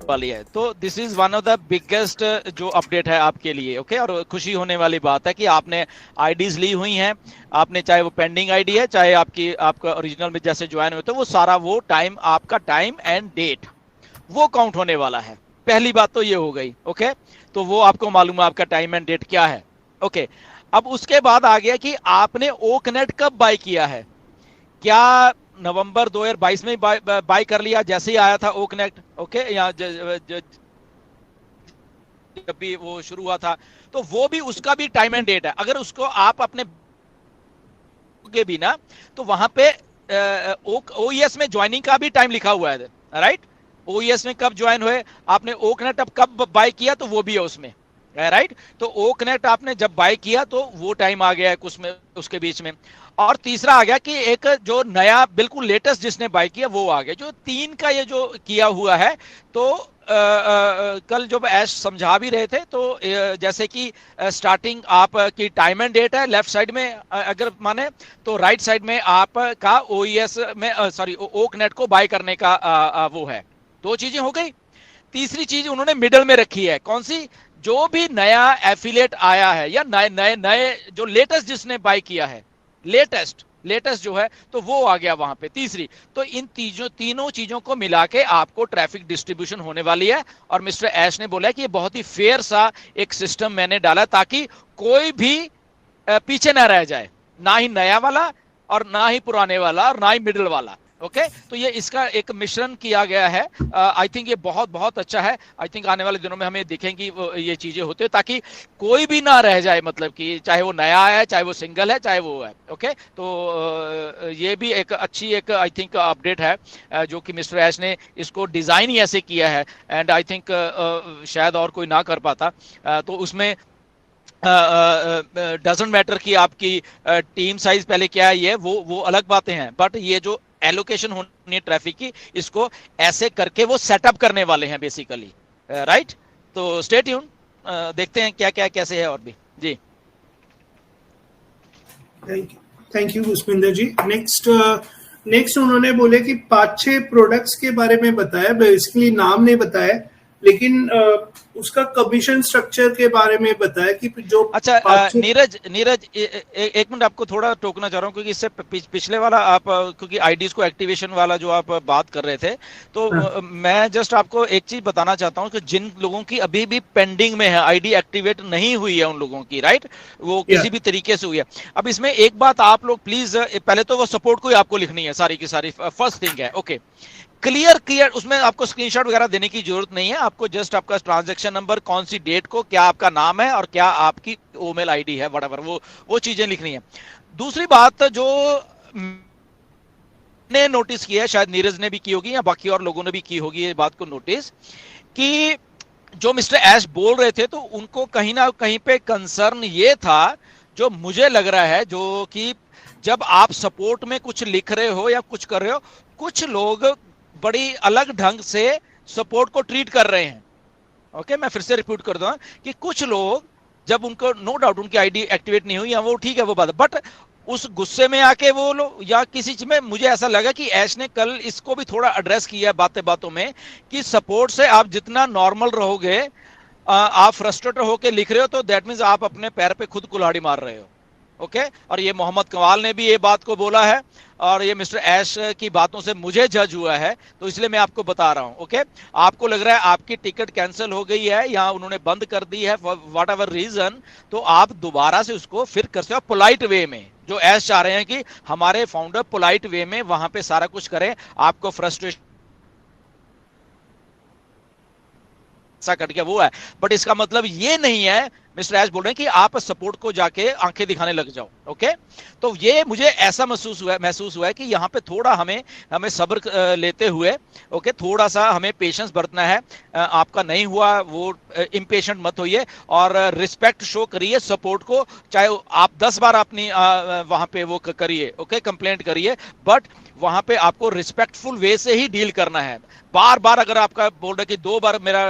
वाली है। तो this is one of the biggest जो अपडेट है आपके लिए, ओके। और खुशी होने वाली बात है कि आपने आईडीज ली हुई हैं, आपने चाहे वो पेंडिंग आईडी है, चाहे आपका ओरिजिनल में जैसे ज्वाइन हुए, तो वो सारा वो टाइम, आपका टाइम एंड डेट वो काउंट होने वाला है। पहली बात तो ये हो गई, ओके। तो वो आपको मालूम है आपका टाइम एंड डेट क्या है, ओके। अब उसके बाद आ गया कि आपने ओकनेट कब बाय किया है। क्या नवंबर 2022 में बाय कर लिया जैसे ही आया था ओकनेट, ओके, या जब भी वो शुरू हुआ था, तो वो भी, उसका भी टाइम एंड डेट है। अगर उसको आप अपने के भी ना, तो वहां पे ओईएस में ज्वाइनिंग का भी टाइम लिखा हुआ है, राइट। ओईएस में कब ज्वाइन हुए आपने, ओकनेट अब कब बाय किया, तो वो भी है उसमें, राइट। तो ओकनेट आपने जब बाय किया तो वो टाइम आ गया है कुछ में, उसके बीच में। और तीसरा आ गया कि एक जो नया बिल्कुल लेटेस्ट जिसने बाय किया वो आ गया। जो 3 का ये जो किया हुआ है, तो कल जब ऐश समझा भी रहे थे, तो जैसे कि स्टार्टिंग आप की टाइम एंड डेट है लेफ्ट साइड में, अगर माने तो राइट साइड में आप का ओईएस में, सॉरी, ओकनेट को बाय करने का वो है। 2 चीजें हो गई। तीसरी चीज उन्होंने मिडल में रखी है, कौन सी, जो भी नया एफिलिएट आया है या नए नए नए जो लेटेस्ट जिसने बाय किया है, लेटेस्ट जो है, तो वो आ गया वहां पे तीसरी। तो इन तीनों चीजों को मिला के आपको ट्रैफिक डिस्ट्रीब्यूशन होने वाली है। और मिस्टर ऐश ने बोला कि ये बहुत ही फेयर सा एक सिस्टम मैंने डाला ताकि कोई भी पीछे ना रह जाए, ना ही नया वाला और ना ही पुराने वाला और ना ही मिडिल वाला, ओके। तो ये इसका एक मिश्रण किया गया है। आई थिंक ये बहुत बहुत अच्छा है। आई थिंक आने वाले दिनों में हमें दिखेंगी ये चीजें होते हैं, ताकि कोई भी ना रह जाए, मतलब कि चाहे वो नया है, चाहे वो सिंगल है, चाहे वो है, ओके। तो ये भी एक अच्छी एक आई थिंक अपडेट है, जो कि मिस्टर ऐश ने इसको डिजाइन ही ऐसे किया है। एंड आई थिंक शायद और कोई ना कर पाता। तो उसमें डजंट मैटर कि आपकी टीम साइज पहले क्या है, ये वो अलग बातें हैं, बट ये जो एलोकेशन होनी है ट्रैफिक की, इसको ऐसे करके वो सेटअप करने वाले हैं बेसिकली, राइट। तो स्टे ट्यून, देखते हैं क्या क्या कैसे है और भी जी। Thank you Pushpinder ji. Next उन्होंने बोले कि 5-6 प्रोडक्ट्स के बारे में बताया, बेसिकली नाम नहीं बताया, लेकिन उसका कमीशन स्ट्रक्चर के बारे में बताया कि जो अच्छा, नीरज एक मिनट आपको थोड़ा टोकना चाह रहा हूँ, क्योंकि इससे पिछले वाला आप, क्योंकि आईडीज को एक्टिवेशन वाला जो आप बात कर रहे थे, तो मैं जस्ट आपको एक चीज बताना चाहता हूँ कि जिन लोगों की अभी भी पेंडिंग में है, आईडी एक्टिवेट नहीं हुई है उन लोगों की, राइट, वो किसी भी तरीके से हुई है। अब इसमें एक बात आप लोग प्लीज, पहले तो वो सपोर्ट को ही आपको लिखनी है सारी की सारी, फर्स्ट थिंग है, ओके। क्लियर, उसमें आपको स्क्रीनशॉट वगैरह देने की जरूरत नहीं है। आपको जस्ट आपका ट्रांजैक्शन नंबर, कौन सी डेट को, क्या आपका नाम है और क्या आपकी ईमेल आईडी है, व्हाटएवर, वो चीजें लिखनी है। दूसरी बात जो ने नोटिस किया है, शायद नीरज ने भी की होगी या बाकी और लोगों ने भी की होगी ये बात को नोटिस, कि जो मिस्टर ऐश बोल रहे थे, तो उनको कहीं ना कहीं पे कंसर्न ये था, जो मुझे लग रहा है, जो कि जब आप सपोर्ट में कुछ लिख रहे हो या कुछ कर रहे हो, कुछ लोग बड़ी अलग ढंग से सपोर्ट को ट्रीट कर रहे हैं, ओके। मैं फिर से रिपीट कर दूं कि कुछ लोग, जब उनको नो डाउट उनकी आईडी एक्टिवेट नहीं हुई, या वो ठीक है वो बात, बट उस गुस्से में आके वो लोग, या किसी चीज में, मुझे ऐसा लगा कि ऐश ने कल इसको भी थोड़ा एड्रेस किया बातें बातों में, कि सपोर्ट से आप जितना नॉर्मल रहोगे, आप फ्रस्ट्रेटेड होके लिख रहे हो, तो दैट मीन्स आप अपने पैर पे खुद कुल्हाड़ी मार रहे हो, ओके। और ये मोहम्मद कमाल ने भी ये बात को बोला है, और ये मिस्टर ऐश की बातों से मुझे जज हुआ है, तो इसलिए मैं आपको बता रहा हूं, ओके। आपको लग रहा है आपकी टिकट कैंसिल हो गई है या उन्होंने बंद कर दी है, व्हाट एवर रीजन, तो आप दोबारा से उसको फिर कर सकते हो पोलाइट वे में। जो ऐश चाह रहे हैं कि हमारे फाउंडर पोलाइट वे में वहां पे सारा कुछ करें, आपको फ्रस्ट्रेशन सा कट गया वो है, बट इसका मतलब ये नहीं है, मिस्टर ऐश बोल रहे हैं कि आप सपोर्ट को जाके आंखें दिखाने लग जाओ, ओके। तो ये मुझे ऐसा महसूस हुआ है कि यहाँ पे थोड़ा हमें सब्र लेते हुए, ओके, थोड़ा सा हमें पेशेंस बरतना है। आपका नहीं हुआ वो इम्पेशेंट मत होइए, और रिस्पेक्ट शो करिए सपोर्ट को, चाहे आप 10 बार अपनी वहां पे वो करिए, ओके, कंप्लेंट करिए, बट वहां पे आपको रिस्पेक्टफुल वे से ही डील करना है। बार बार अगर आपका बोल रहे कि 2 बार मेरा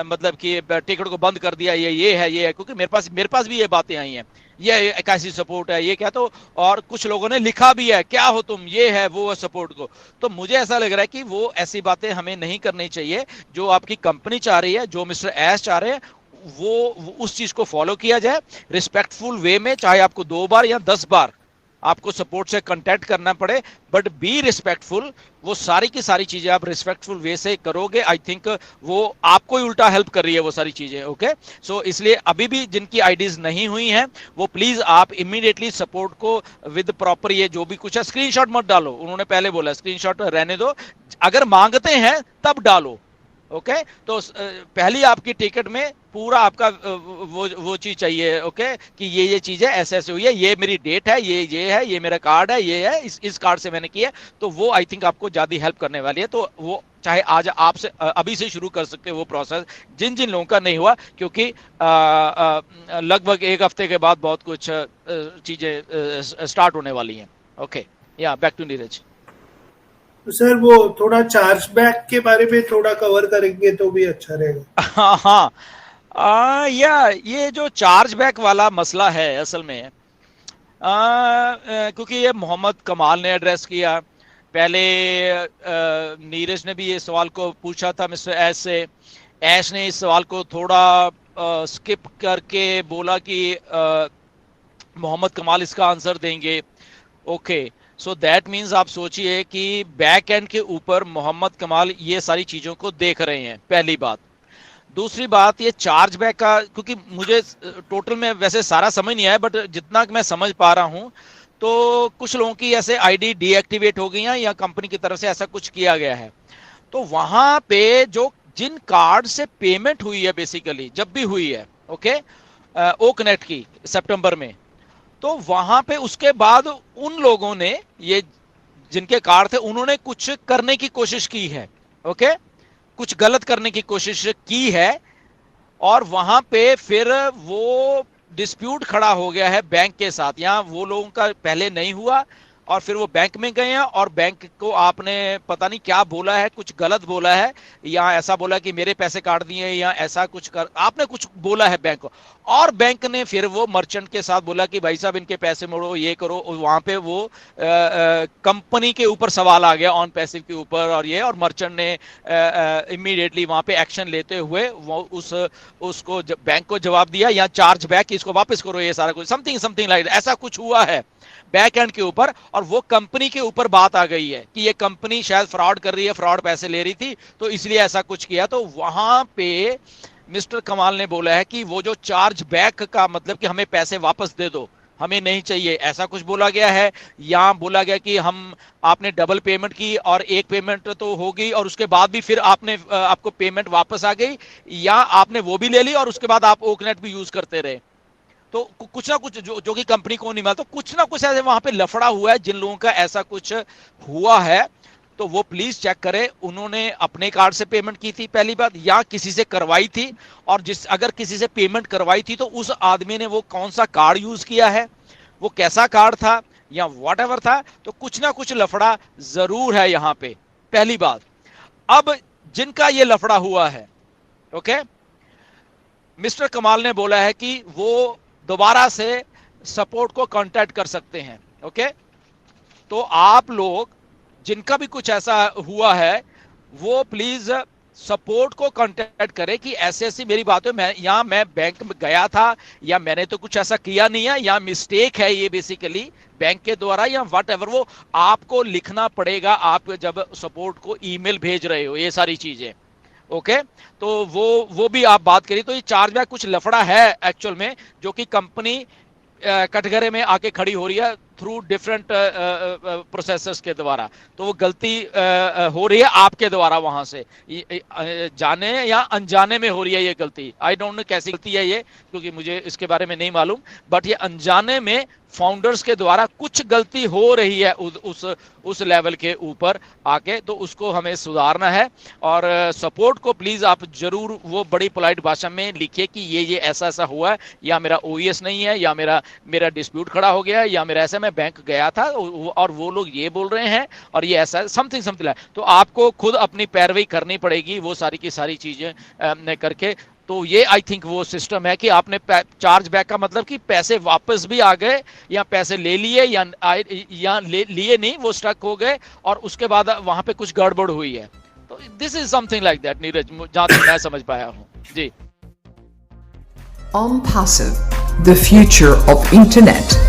मतलब कि टिकट को बंद कर दिया, ये है, क्योंकि मेरे पास भी ये बातें आई हैं, ये एक ऐसी सपोर्ट है, ये क्या, तो और कुछ लोगों ने लिखा भी है क्या हो तुम, ये है वो है सपोर्ट को। तो मुझे ऐसा लग रहा है कि वो ऐसी बातें हमें नहीं करनी चाहिए। जो आपकी कंपनी चाह रही है, जो मिस्टर एस चाह रहे हैं, वो उस चीज को फॉलो किया जाए रिस्पेक्टफुल वे में, चाहे आपको 2 बार या 10 बार आपको सपोर्ट से कांटेक्ट करना पड़े, बट बी रिस्पेक्टफुल। वो सारी की सारी चीजें आप रिस्पेक्टफुल वे से करोगे, आई थिंक वो आपको ही उल्टा हेल्प कर रही है वो सारी चीजें। ओके, सो इसलिए अभी भी जिनकी आईडीज नहीं हुई हैं, वो प्लीज आप इमीडिएटली सपोर्ट को विद प्रॉपर ये जो भी कुछ है, स्क्रीनशॉट मत डालो, उन्होंने पहले बोला स्क्रीनशॉट रहने दो, अगर मांगते हैं तब डालो। ओके, तो पहली आपकी टिकट में पूरा आपका वो चीज चाहिए। ओके, कि ये चीज है, ऐसे ऐसे हुई है, ये मेरी डेट है, ये है, ये मेरा कार्ड है, ये है, इस कार्ड से मैंने किया। तो वो आई थिंक आपको ज्यादा हेल्प करने वाली है। तो वो चाहे आज आपसे अभी से शुरू कर सकते हैं वो प्रोसेस, जिन जिन लोगों का नहीं हुआ, क्योंकि लगभग 1 हफ्ते के बाद बहुत कुछ चीजें स्टार्ट होने वाली हैं। ओके, या बैक टू नीरज। तो सर वो थोड़ा चार्ज बैक के बारे में थोड़ा कवर करेंगे तो भी अच्छा रहेगा। हाँ हाँ, या ये जो चार्ज बैक वाला मसला है असल में, क्योंकि ये मोहम्मद कमाल ने एड्रेस किया पहले, नीरज ने भी ये सवाल को पूछा था मिस्टर ऐश से, ऐश ने इस सवाल को थोड़ा स्किप करके बोला कि मोहम्मद कमाल इसका आंसर देंगे। ओके, सो दैट मीन्स आप सोचिए कि बैक एंड के ऊपर मोहम्मद कमाल ये सारी चीजों को देख रहे हैं, पहली बात। दूसरी बात, ये चार्ज बैक का, क्योंकि मुझे टोटल में वैसे सारा समझ नहीं आया, बट जितना मैं समझ पा रहा हूं तो कुछ लोगों की ऐसे आईडी डीएक्टिवेट हो गई हैं या कंपनी की तरफ से ऐसा कुछ किया गया है। तो वहां पे जो जिन कार्ड से पेमेंट हुई है, बेसिकली जब भी हुई है, ओके, ओकनेट की सितंबर में, तो वहां पे उसके बाद उन लोगों ने, ये जिनके कार्ड थे, उन्होंने कुछ करने की कोशिश की है। ओके, कुछ गलत करने की कोशिश की है, और वहां पे फिर वो डिस्प्यूट खड़ा हो गया है बैंक के साथ। यहां वो लोगों का पहले नहीं हुआ, और फिर वो बैंक में गए हैं, और बैंक को आपने पता नहीं क्या बोला है, कुछ गलत बोला है, या ऐसा बोला कि मेरे पैसे काट दिए, या ऐसा कुछ कर आपने कुछ बोला है बैंक को, और बैंक ने फिर वो मर्चेंट के साथ बोला कि भाई साहब इनके पैसे मोड़ो, ये करो। वहां पे वो कंपनी के ऊपर सवाल आ गया, ऑन पैसिव के ऊपर, और ये, और मर्चेंट ने इमीडिएटली वहां पे एक्शन लेते हुए वो उसको बैंक को जवाब दिया, या चार्ज बैक, इसको वापस करो, ये सारा कुछ समथिंग लाइक ऐसा कुछ हुआ है बैक एंड के ऊपर। और वो कंपनी के ऊपर बात आ गई है कि ये कंपनी शायद फ्रॉड कर रही है, फ्रॉड पैसे ले रही थी, तो इसलिए ऐसा कुछ किया। तो वहां पे मिस्टर कमाल ने बोला है कि वो जो चार्ज बैक का मतलब कि हमें पैसे वापस दे दो, हमें नहीं चाहिए, ऐसा कुछ बोला गया है। या बोला गया कि हम आपने डबल पेमेंट की, और एक पेमेंट तो हो गई, और उसके बाद भी फिर आपको पेमेंट वापस आ गई, या आपने वो भी ले ली और उसके बाद आप ओकनेट भी यूज करते रहे। तो कुछ ना कुछ जो कि कंपनी को नहीं मिला, तो कुछ ना कुछ ऐसे वहां पे लफड़ा हुआ है। जिन लोगों का ऐसा कुछ हुआ है तो वो प्लीज चेक करें, उन्होंने अपने कार्ड से पेमेंट की थी पहली बात, या किसी से करवाई थी, और अगर किसी से पेमेंट करवाई थी तो उस आदमी ने वो कौन सा कार्ड यूज किया है, वो कैसा कार्ड था, या व्हाटएवर था। तो कुछ ना कुछ लफड़ा जरूर है यहां पे, पहली बात। अब जिनका ये लफड़ा हुआ है, ओके, मिस्टर कमाल ने बोला है कि वो दोबारा से सपोर्ट को कांटेक्ट कर सकते हैं। ओके, तो आप लोग जिनका भी कुछ ऐसा हुआ है, वो प्लीज सपोर्ट को कांटेक्ट करें कि ऐसे ऐसी मेरी बात है, मैं बैंक में गया था, या मैंने तो कुछ ऐसा किया नहीं है, या मिस्टेक है ये बेसिकली बैंक के द्वारा, या व्हाटएवर। वो आपको लिखना पड़ेगा, आप जब सपोर्ट को ईमेल भेज रहे हो, ये सारी चीजें। ओके, तो वो भी आप बात करिए। तो ये चार्ज बैक कुछ लफड़ा है एक्चुअल में, जो कि कंपनी कटघरे में आके खड़ी हो रही है थ्रू डिफरेंट प्रोसेसर्स के द्वारा। तो वो गलती हो रही है आपके द्वारा, वहां से जाने या अनजाने में हो रही है ये गलती। आई डोंट नो कैसी गलती है ये, क्योंकि मुझे इसके बारे में नहीं मालूम, बट ये अनजाने में फाउंडर्स के द्वारा कुछ गलती हो रही है उस लेवल के ऊपर आके, तो उसको हमें सुधारना है। और सपोर्ट को प्लीज आप जरूर वो बड़ी पोलाइट भाषा में लिखिए कि ये ऐसा ऐसा हुआ है, या मेरा ओईएस नहीं है, या मेरा डिस्प्यूट खड़ा हो गया, या मेरा ऐसा मैं बैंक गया था और वो लोग ये बोल रहे हैं, और ये ऐसा समथिंग लाइक। तो आपको खुद अपनी पैरवी करनी पड़ेगी वो सारी की सारी चीजें करके। तो ये आई थिंक वो सिस्टम है कि आपने चार्ज बैक का मतलब कि पैसे वापस भी आ गए या पैसे ले लिए या लिए नहीं, वो स्टक हो गए और उसके बाद वहां पे कुछ गड़बड़ हुई है। तो this is something like that Neeraj, जहां तक मैं समझ पाया हूं जी। OnPassive, the future of internet.